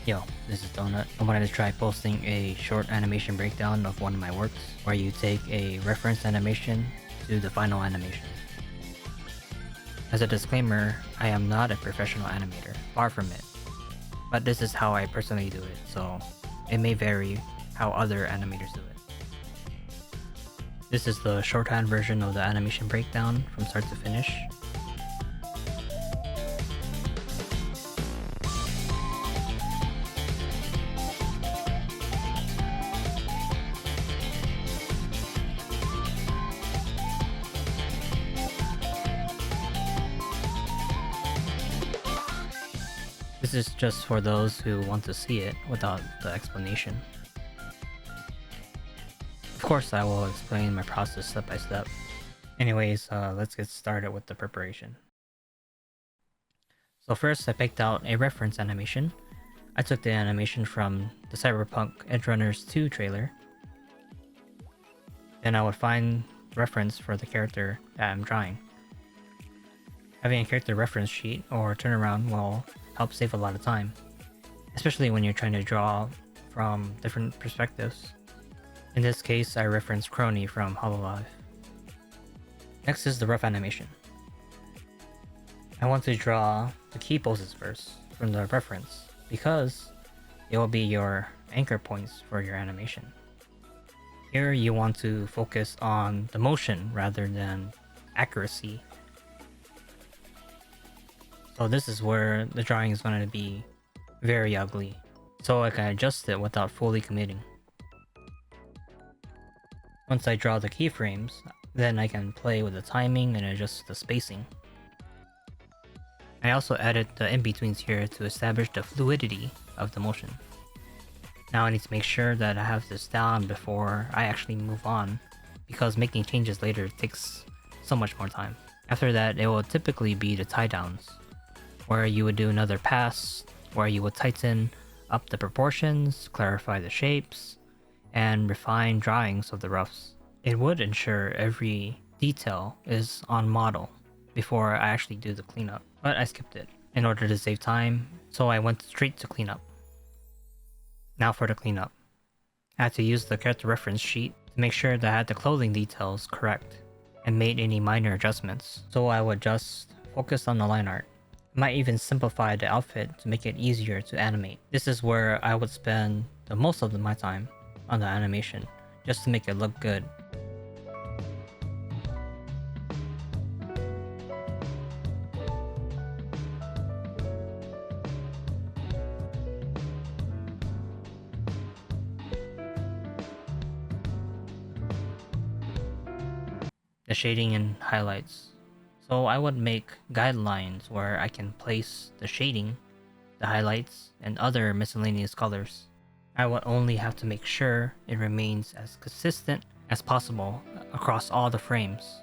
Yo, this is Donut. I wanted to try posting a short animation breakdown of one of my works, where you take a reference animation to the final animation. As a disclaimer, I am not a professional animator, far from it. But this is how I personally do it, so it may vary how other animators do it. This is the shorthand version of the animation breakdown from start to finish. This is just for those who want to see it without the explanation. Of course, I will explain my process step by step. Anyways, let's get started with the preparation. So first, I picked out a reference animation. I took the animation from the Cyberpunk Edgerunners 2 trailer. Then I would find reference for the character that I'm drawing. Having a character reference sheet or turnaround will help save a lot of time, especially when you're trying to draw from different perspectives. In this case, I referenced Kronii from Hololive. Next is the rough animation. I want to draw the key poses first from the reference because it will be your anchor points for your animation. Here you want to focus on the motion rather than accuracy. So this is where the drawing is going to be very ugly, so I can adjust it without fully committing. Once I draw the keyframes, then I can play with the timing and adjust the spacing. I also added the in-betweens here to establish the fluidity of the motion. Now I need to make sure that I have this down before I actually move on, because making changes later takes so much more time. After that, it will typically be the tie downs, where you would do another pass, where you would tighten up the proportions, clarify the shapes, and refine drawings of the roughs. It would ensure every detail is on model before I actually do the cleanup, but I skipped it in order to save time, so I went straight to cleanup. Now for the cleanup. I had to use the character reference sheet to make sure that I had the clothing details correct and made any minor adjustments, so I would just focus on the line art. Might even simplify the outfit to make it easier to animate. This is where I would spend the most of my time on the animation, just to make it look good. The shading and highlights. So I would make guidelines where I can place the shading, the highlights, and other miscellaneous colors. I would only have to make sure it remains as consistent as possible across all the frames.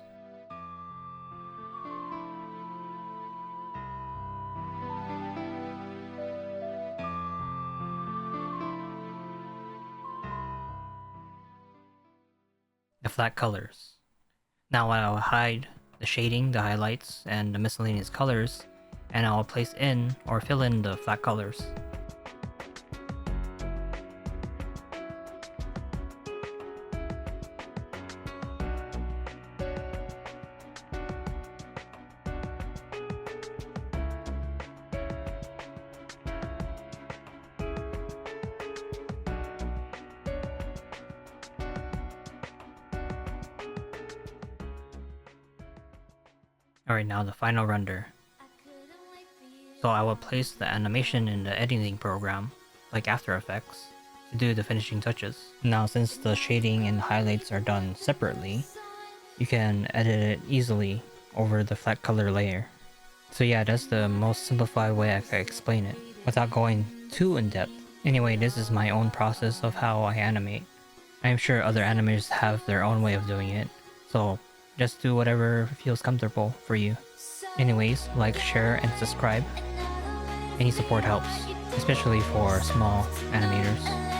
The flat colors. Now I'll hide the shading, the highlights, and the miscellaneous colors, and I'll place in or fill in the flat colors. Alright, now the final render. So I will place the animation in the editing program, like After Effects, to do the finishing touches. Now since the shading and highlights are done separately, you can edit it easily over the flat color layer. So yeah, that's the most simplified way I could explain it, without going too in-depth. Anyway, this is my own process of how I animate. I am sure other animators have their own way of doing it, so just do whatever feels comfortable for you. Anyways, like, share, and subscribe. Any support helps, especially for small animators.